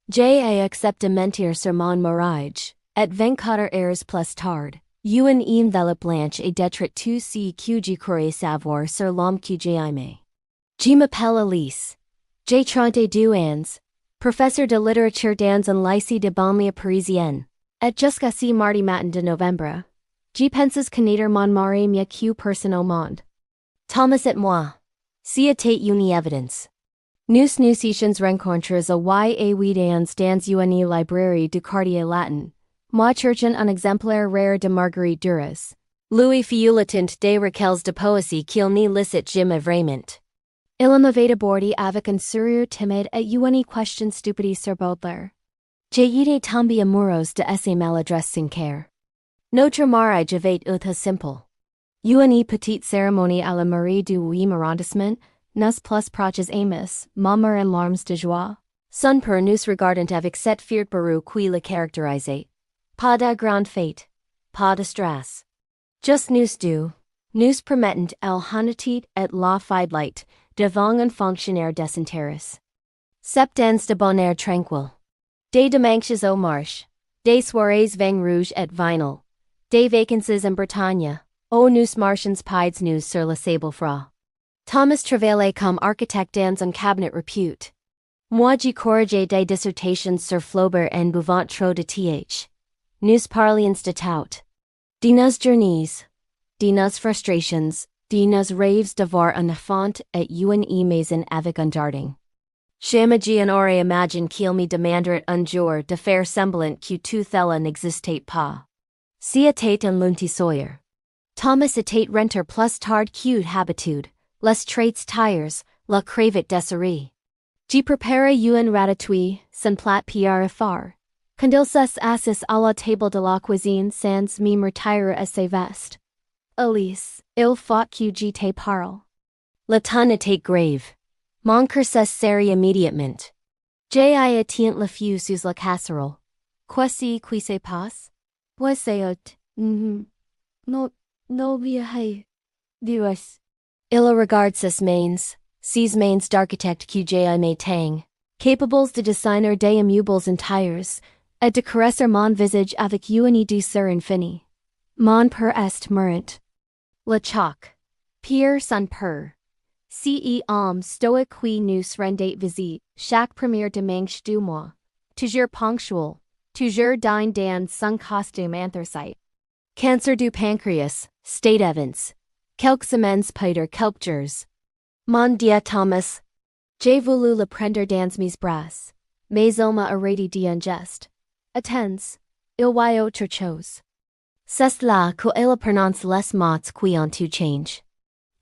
J. accepte de mentir sur mon mariage, et 24 heures plus tard, une enveloppe blanche et détruite tout ce que je croyais savoir sur l'homme que j'aimais. Je m'appelle Elise. J'ai 32 ans, professeur de littérature dans un lycée de banlieue parisienne. Et jusqu'à ce mardi matin de novembre, je pense connaître mon mari mieux que personne au monde. Thomas et moi. C'était une évidence. Nous étions rencontres au y8 dans une librairie du quartier latin. Moi cherchant un exemplaire rare de Marguerite Duras. Louis feuilletant des recueils de poésie qu'il ne lisait jamais vraiment. Il m'avait abordé avec un sourire timide et une question stupide sur Baudelaire. J'ai été tombée amoureuse de ces maladresses sincères. Notre mariage avait été simple. Une petite cérémonie à la mairie du 8e arrondissement, nous plus proches amis, moments en larmes de joie. Son père nous regardant avec cette fierté barou qui le caractérisait. Pas de grande fête. Pas de stress. Just nous deux. Nous permettant el honnêteté et la fidélité devant un fonctionnaire désinteressé. Septans de bonheur tranquille. Des dimanches au marché. Des soirées vin rouge et vinyle. Des vacances en Bretagne. Où nous marchons pieds nous sur la sable froid. Thomas travaillait comme architecte dans un cabinet repute. Moi je corrigeais des dissertations sur Flaubert en buvant trop de th. Nous parlions de tout. De nos journées. De nos frustrations. De nos rêves d'avoir un enfant et une maison avec un jardin. Jamais je n'aurais imaginé qu'il me demanderait un jour de faire semblant que tout cela n'existait pas. C'était un lundi soir. Thomas était renter plus tard que habitude, les traits tires, la cravate désirée. Je préparais une ratatouille, sans plat pierre phare. Quand il s'assit à la table de la cuisine sans me retirer à ses vestes. Elise, il faut que je te parle. Le ton était grave. Mon cœur se serrait immédiatement. J'ai éteint le feu sous la casserole. Qu'est-ce qui se passe? C'est no bien. Dios. Il regarde ses mains d'architecte que j'ai aimé tang, capables de designer des immeubles entiers, et de caresser mon visage avec une douceur infinie. Mon père est mourant. Le choc. Pierre son père. Ce homme stoïque qui nous rendait visite, chaque premier dimanche du mois. Toujours ponctuel. Toujours digne dans son costume anthracite. Cancer du pancréas, state Evans. Quelques semaines Peter quelques jours. Mon Dieu Thomas. J'ai voulu le prendre dans mes bras. Mais il m'a arrêté d'un geste. Attends. Il y a autre chose. C'est là qu'il prononce les mots qui ont tout change.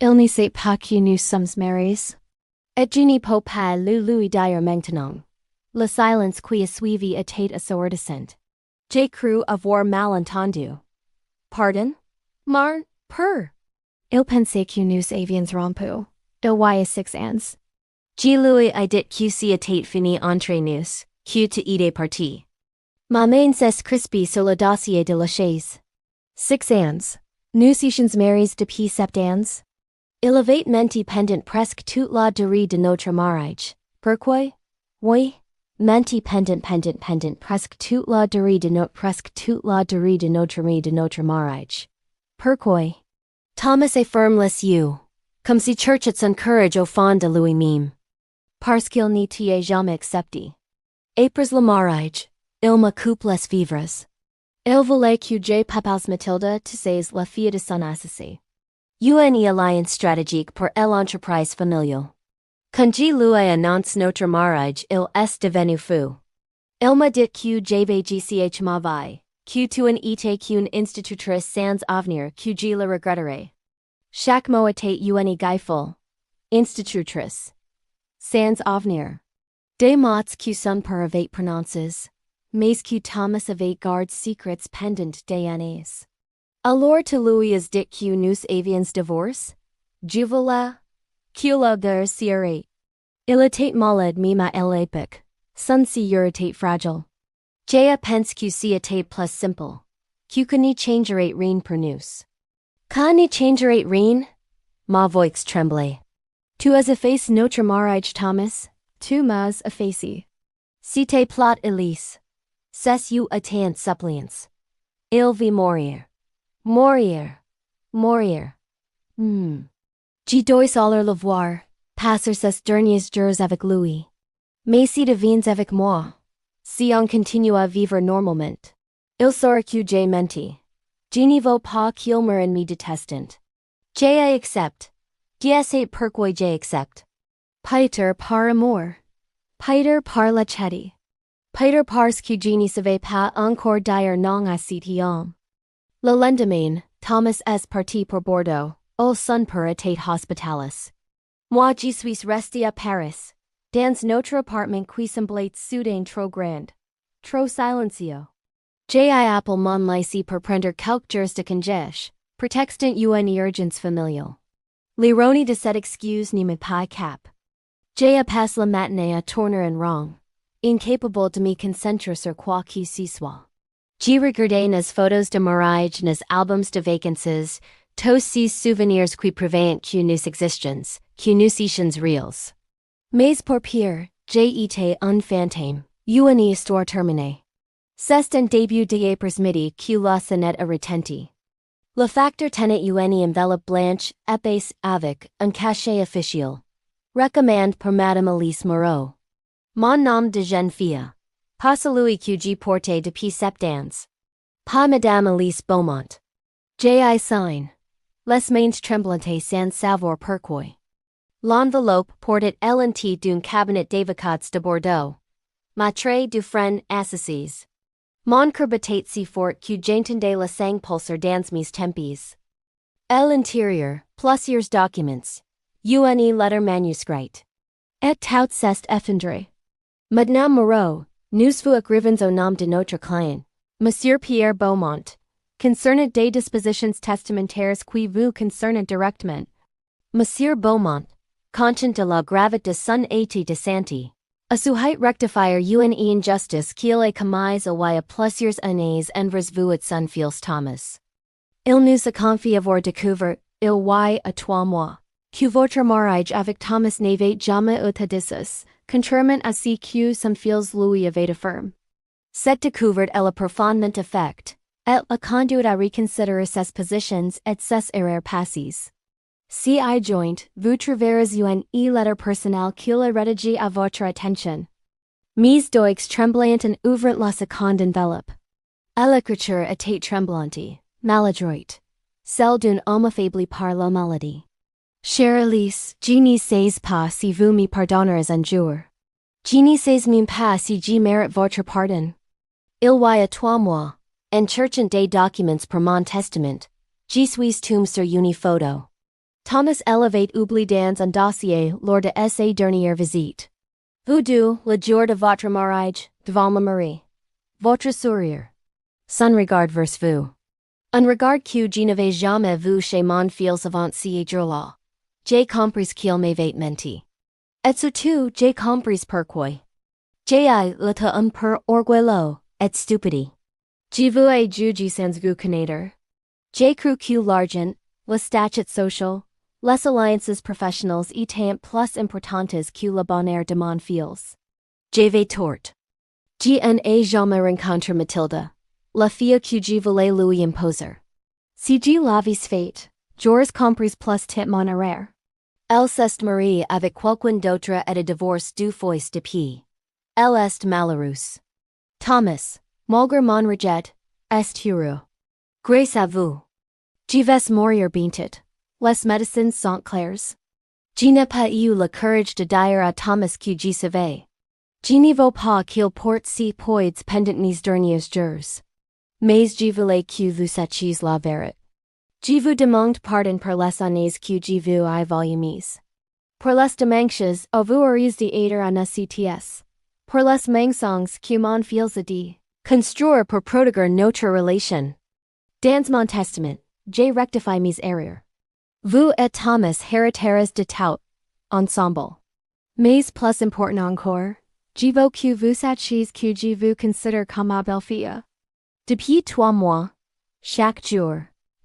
Il ne sait pas que nous sommes mariés. Et je ne peux pas le lui dire maintenant. Le silence qui a suivi était assourdissant. J'ai cru avoir mal entendu. Pardon? Père. Il pensait que nous avions rompu. Il y a 6 ans. Je lui ai dit que c'était fini entre nous, que tu étais parti. Ma main s'est crispée sur le dossier de la chaise. 6 ans. Nous étions mariés depuis 7 ans. Il avait menti pendant presque toute la durée de notre mariage. Pourquoi? Oui. Menti pendant presque toute la durée de notre mariage. Pourquoi? Thomas ferme les yeux, comme si cherchait son courage au fond de lui-même. Parce qu'il n'était jamais accepté. Après le mariage, il me coupe les vivres. Il voulait que je papals Mathilde Tissez la fille de son associé. Une alliance stratégique pour l'entreprise familiale. Quand je lui annonce notre mariage, il est devenu fou. Il m'a dit que j'avais gch ma vie, que tu en étais qu'une institutrice sans avenir, que je le regretterais. Chaque mot était une gaifole. Institutrice. Sans avenir. Des mots que son père avait prononcés, mais que Thomas avait gardé secrets pendant des années. Alors tu lui as dit que nous avions divorcé? Je voulais que le garcirait. Il était malade même à l'époque. Son cœur était fragile. Je pense que c'était plus simple. Que ne changerait rien pour nous. Que ne changerait rien? Ma voix tremblait. Tu as effacé notre mariage, Thomas. Tu m'as effacé. Cite plot elise. Ces you attant suppliants. Il vi mourir. Mourir. Mourir. J'y dois aller le voir, passer ces derniers jours avec lui. Mais si devines avec moi, si on continue à vivre normalement, il saura que j'ai menti. Je n'y veux pas qu'il me me détestant. J'ai accepte. J'ai pourquoi j'ai accepte. Peter par amour. Peter par la charité. Peter parce que je ne savais pas encore dire non à cet homme. Le lendemain, Thomas est parti pour Bordeaux, au son pour état hospitalis. Moi je suis resté à Paris, dans notre appartement qui semblait soudain trop grand, trop silencieux. J'ai appelé mon lycée pour prendre quelques jours de congé, prétextant une urgence familiale. L'ironie de cette excuse ne me pas cap. J'ai passé la matinée à tourner en rond, incapable de me concentrer sur quoi que ce soit. J'ai regardé nos photos de mariage, nos albums de vacances, tous ces souvenirs qui prouvent que nous existons, que nous étions réels. Mais pour pire, j'ai été un fantôme, une histoire terminée. C'est un début d'après-midi que la sonnette a retenti. Le facteur tenant une enveloppe blanche, épaisse avec un cachet officiel. Recommande pour Madame Elise Moreau. Mon nom de jeune fille. Pas celui que j'ai porté depuis 7 ans. Pas Madame Elise Beaumont. J'ai sign. Les mains tremblantes sans savoir pourquoi. L'enveloppe portait l'entrée d'un cabinet d'avocats de Bordeaux. Maitre du frein assise. Mon cœur battait si fort que j'entendais le sang pulser dans mes tempes. L'intérieur, plusieurs documents. Une lettre manuscrite. Et tout s'est effondré. Madame Moreau, nous vous écrivons au nom de notre client, Monsieur Pierre Beaumont, concernant des dispositions testamentaires qui vous concernent directement. Monsieur Beaumont, conscient de la gravité de son état de santé, a souhaité rectifier une injustice qu'il a commise il y a plusieurs années envers vous et son fils Thomas. Il nous a confié avoir découvert, il y a 3 mois, que votre mariage avec Thomas n'avait jamais été décis, contrairement à ce que son fils lui avait affirmé. Cette découverte est profondément affectée, et la conduit à reconsidérer ses positions et ses erreurs passées. Si I joint, vous trouverez une lettre personnelle qu'il a rédigée à votre attention. Mes doigts tremblants en ouvrant la seconde enveloppe. L'écriture était tremblante, maladroite, celle d'un homme affaibli par la maladie. Chère Elise, je ne sais pas si vous me pardonnerez un jour. Je ne sais même pas si je mérite votre pardon. Il y a 3 mois, en cherchant des documents pour mon testament, je suis tombé sur une photo. Thomas l'avait oublié dans un dossier lors de sa dernière visite. Vous deux, le jour de votre mariage, devant la Marie. Votre sourire. Son regard vers vous. Un regard que je n'avais jamais vu chez mon fils avant ce jour-là. J'ai compris qu'il m'avait menti. Et surtout, j'ai compris pourquoi. J'ai été un peu orgueilleux et stupide. Je vous ai jugé sans vous connaître. J'ai cru que l'argent, le statut social, les alliances professionnelles étaient plus importantes que le bonheur de mon fils. J'avais tort. Je n'ai jamais rencontré Mathilde, la fille que je voulais lui imposer. Si je l'avais fait, j'aurais compris plus tôt mon erreur. Elle s'est mariée avec quelqu'un d'autre et a divorce 2 fois depuis. Elle est malheureuse. Thomas, malgré mon rejet, est heureux. Grâce à vous. Je vais mourir bientôt. Les médecins sont clairs. Je n'ai pas eu le courage de dire à Thomas que je savais. Je ne veux pas qu'il porte ses poids pendant mes derniers jours. Mais je voulais que vous sachiez la vérité. Je vous demande pardon pour les années que je vous ai volumées. Pour les dimanches où vous auriez d'être à nos CTS. Pour les mensonges que mon fils a dit. Construire pour protéger notre relation. Dans mon testament, j'ai rectifié mes erreurs. Vous et Thomas hériterez de tout, ensemble. Mais plus important encore, je veux que vous sachiez que je vous considère comme ma belle-fille. Depuis 3 mois, chaque jour,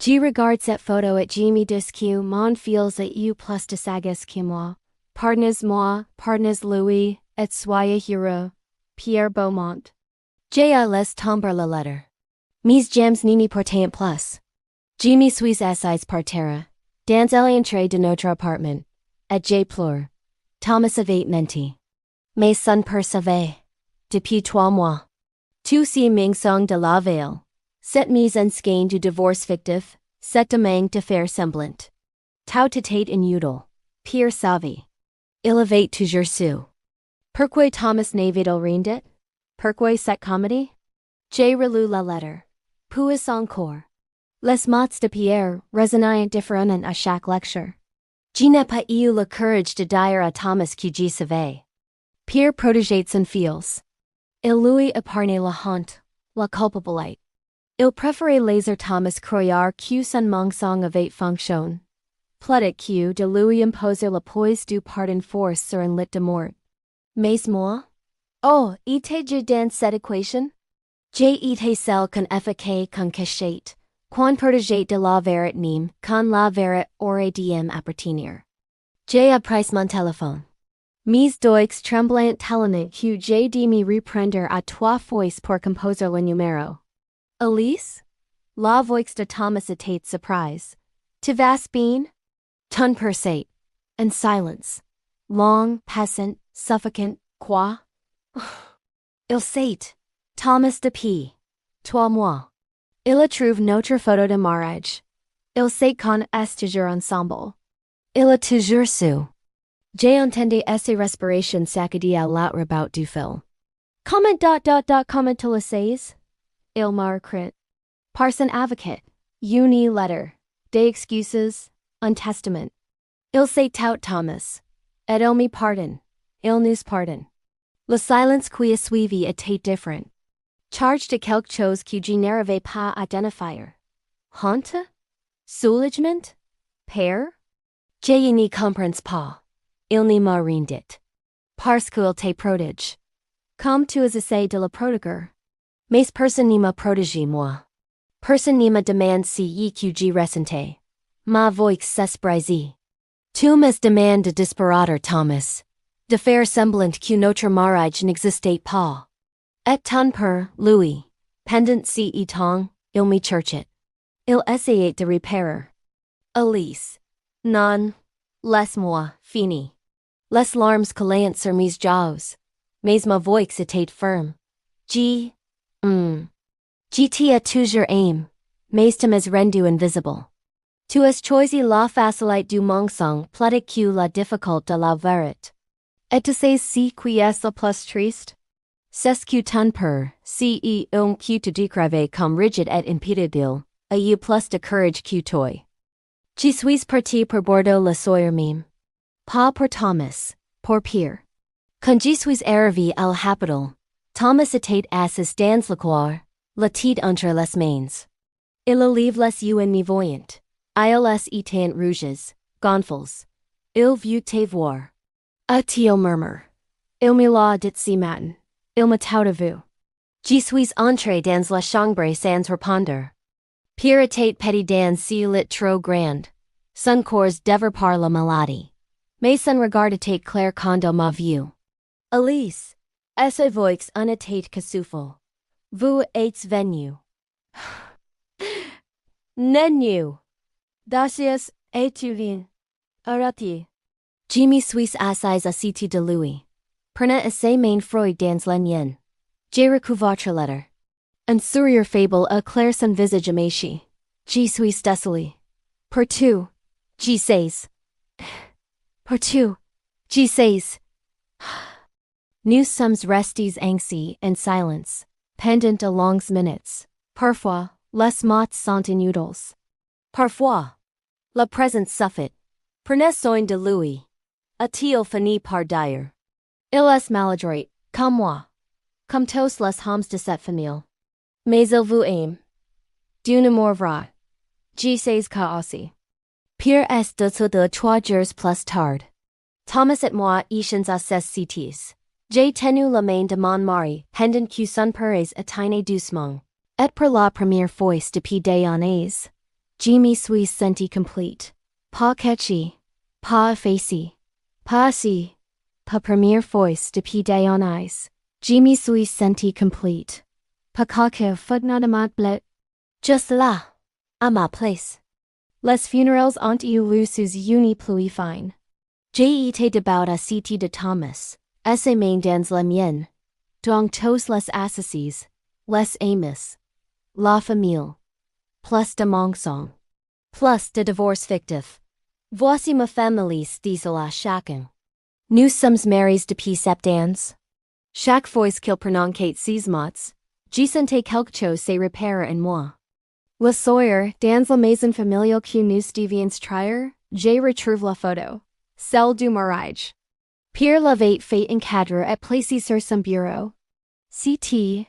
je regarde cette photo et je me dis que mon fils a eu plus de sagesse que moi. Pardonnez-moi, pardonnez-lui, et soyez heureux. Pierre Beaumont. J.A. les tomber la lettre. Mes jams nini portant plus. Je me suis assis par terre, dans l'entrée de notre appartement, et j'ai pleuré. Thomas avait menti. Mais son père savait. Depuis 3 mois. Tous ces mensonges de la veille. Cette mise en scène du divorce fictif, cette demande de faire semblant. Tout était inutile. Pierre savait. Il avait toujours su. Pourquoi Thomas n'avait-il rien dit? Pourquoi cette comédie? J'ai relu la lettre. Puis encore. Les mots de Pierre résonnaient différemment à chaque lecture. Je n'ai pas eu le courage de dire à Thomas que je savais. Pierre protégeait son fils. Il lui épargnait la honte, la culpabilité. Il préférait laisser Thomas croire que son mensonge avait fonctionné. Plaitait que de lui imposer la poise du pardon force sur un lit de mort. Mais moi? Oh, étais-je dans cette équation? J'ai été celle qu'on efficace qu'on cachette, qu'on protégeait de la vérité même, quand la vérité aurait dû m'appartenir. J'ai appris mon téléphone. Mes doigts tremblants tellement que j'ai dû me reprendre à 3 fois pour composer le numéro. Elise? La voix de Thomas était surprise. Tu vas bien? Ton père sait. In silence. Long, passant, suffocant, quoi? Il sait. Thomas depuis 3 mois. Il a trouvé notre photo de mariage. Il sait qu'on est toujours ensemble. Il a toujours su. J'ai entendu ses respirations saccadées à la rabout du fil. Comment tu le sais? Il m'a écrit. Par son avocat. Une lettre. Des excuses. Un testament. Il sait tout Thomas. Et il me pardonne. Il nous pardonne. Le silence qui a suivi était différent. Chargé de quelque chose que je n'arrivais pas à identifier. Honte? Soulagement? Peur? Je n'y comprends pas. Il ne m'a rien dit. Parce qu'il te protège. Comme tu as essayé de le protéger. Mais personne ne m'a protégé moi. Personne ne me demande si que je ressentais. Ma voix s'est brisée. Tu me demandes de disparaître Thomas. De faire semblant que notre mariage n'existait pas. Et ton père, lui, pendant si temps, il me cherchait. Il essayait de repérer. Elise. Non. Laisse-moi, fini. Les larmes coulaient sur mes joues. Mais ma voix était ferme. Je t'ai toujours aimé. Mais tu m'as rendu invisible. Tu as choisi la facilité du mensonge plutôt que la difficulté de la vérité. Et tu sais si qui est le plus triste? C'est que ton père, si un que te décrivait comme rigide et impétueux, a eu plus de courage que toi. Je suis parti pour Bordeaux le soir même. Pas pour Thomas, pour Pierre. Quand je suis arrivé à la capitale, Thomas était assis dans le couloir, la tête entre les mains. Il lève les yeux en me voyant. Ils étaient rouges, gonflés. Il veut te voir. A-t-il murmure. Il me l'a dit si matin. Il m'a tout vu. Je suis entré dans la chambre sans répondre. Pierre était petit dans si lit trop grand. Son corps dévore par la maladie. Mais son regard était clair quand il m'a vu. Elise. Sa voix en était que souffle. Vous êtes venu. Nenu. Dacius et-tu bien? Arrêtez. Je me suis assise à côté de lui. Prenez ses mains froides dans la mienne. J'ai reçu votre lettre. Un sourire faible éclaire son visage émaché. Je suis désolé. Pour tout. Je sais. Pour tout. Je sais. Nous sommes restés anxieux en silence, pendant de longues minutes. Parfois, les mots sont inutiles. Parfois, la présence suffit. Prenez soin de lui. A-t-il fini par dire? Il est maladroit, comme moi. Comme tous les hommes de cette famille. Mais il vous aime. D'un amour vrai. Je sais que aussi. Pierre est décédé 3 jours plus tard. Thomas et moi étions à ces cités. J'ai tenu la main de mon mari pendant que son père éteignait doucement. Et pour la première fois depuis des années, je me suis senti complète. Pas catchy. Pas effacé. Pas assis. Pas première fois depuis des années. Je me suis senti complete. Pas quelque footnotamat blet. Just là, à ma place. Les funérailles ont eu lieu sous une pluie fine. J'ai été debout à cité de Thomas, esse main dans la mienne. Donc tous les assassins, les amis, la famille. Plus de mensonges. Plus de divorce fictif. Voici ma famille disent-la chacun. Nous sommes mariés depuis 7 ans. Chaque fois qu'il prononce ces mots, je sentais quelque chose se repérer en moi. Le soir, dans la maison familiale que nous devions trahir, je retrouve la photo. Celle du mariage. Pierre l'avait fait encadrer et placé sur son bureau. C'était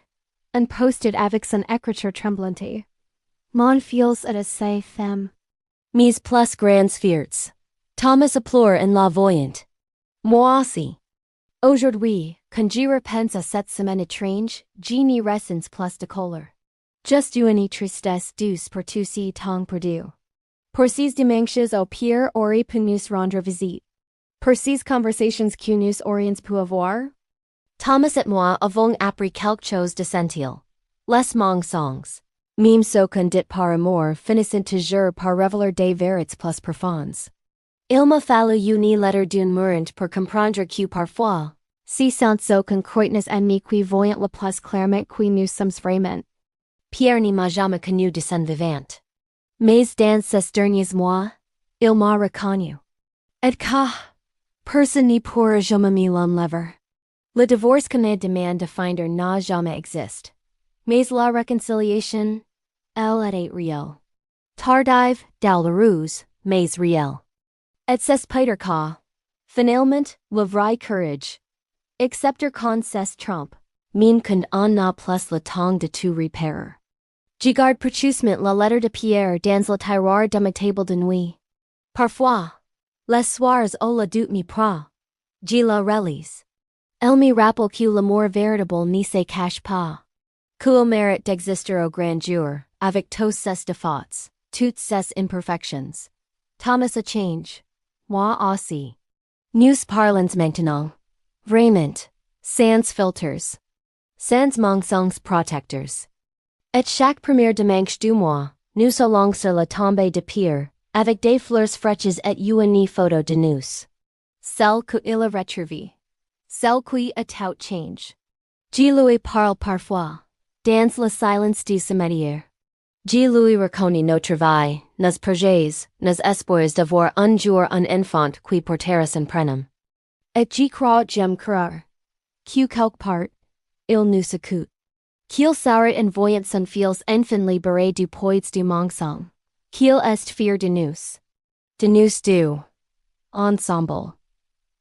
un post-it avec son écriture tremblante. Mon fils et sa femme. Mes plus grands fears. Thomas pleure en la voyant. Moi aussi. Aujourd'hui, quand je repense à cette semaine étrange, je n'y ressens plus de colère. Juste une tristesse douce pour tout ce temps perdu. Pour ces dimanches au Pierre aurait pu nous rendre visite. Pour ces conversations que nous aurions pu avoir. Thomas et moi avons appris quelque chose d'essentiel. Les mensonges. Même ceux qu'on dit par amour finissent toujours par révéler des vérités plus profondes. Il m'a fallu une lettre d'une mourante pour comprendre que parfois, ce sont ceux qu'on croit nos ennemis qui voient le plus clairement que nous sommes vraiment. Pierre ne m'a jamais connu de son vivant. Mais dans ces derniers mois, il m'a reconnu. Et que, personne ne pourra jamais me l'enlever. Le divorce qu'on a demandé de finder n'a jamais existé. Mais la réconciliation, elle est réelle. Tardive, douloureuse, mais réelle. Et c'est Peter que, finalement, le vrai courage. Accepter qu'on se trompe, mean qu'on n'a plus le temps de tout repérer. Je garde précieusement la lettre de Pierre dans le tiroir de ma table de nuit. Parfois, les soirs où le doute me prend, je la relise. Elle me rappelle que l'amour véritable ne se cache pas. Qu'il mérite d'exister au grand jour, avec tous ses défauts, toutes ses imperfections. Thomas a change. Moi aussi. Nous parlons maintenant. Vraiment. Sans filters. Sans mensonges protecteurs. Et chaque premier dimanche du mois, nous allons sur la tombe de Pierre, avec des fleurs fraîches et une photo de nous. Celle qu'il a retrouvée. Celle qui a tout change. Je lui parle parfois. Dans le silence du cimetière. Je lui reconnais nos travail, nos projets, nos espoirs d'avoir un jour un enfant qui portera son prénom. Et je crois j'aime croire. Que quelque part, il nous écoute. Qu'il s'arrête en voyant son fils enfin libéré du poids du mensonge. Qu'il est fier de nous. De nous deux. Ensemble.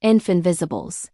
Enfin visibles.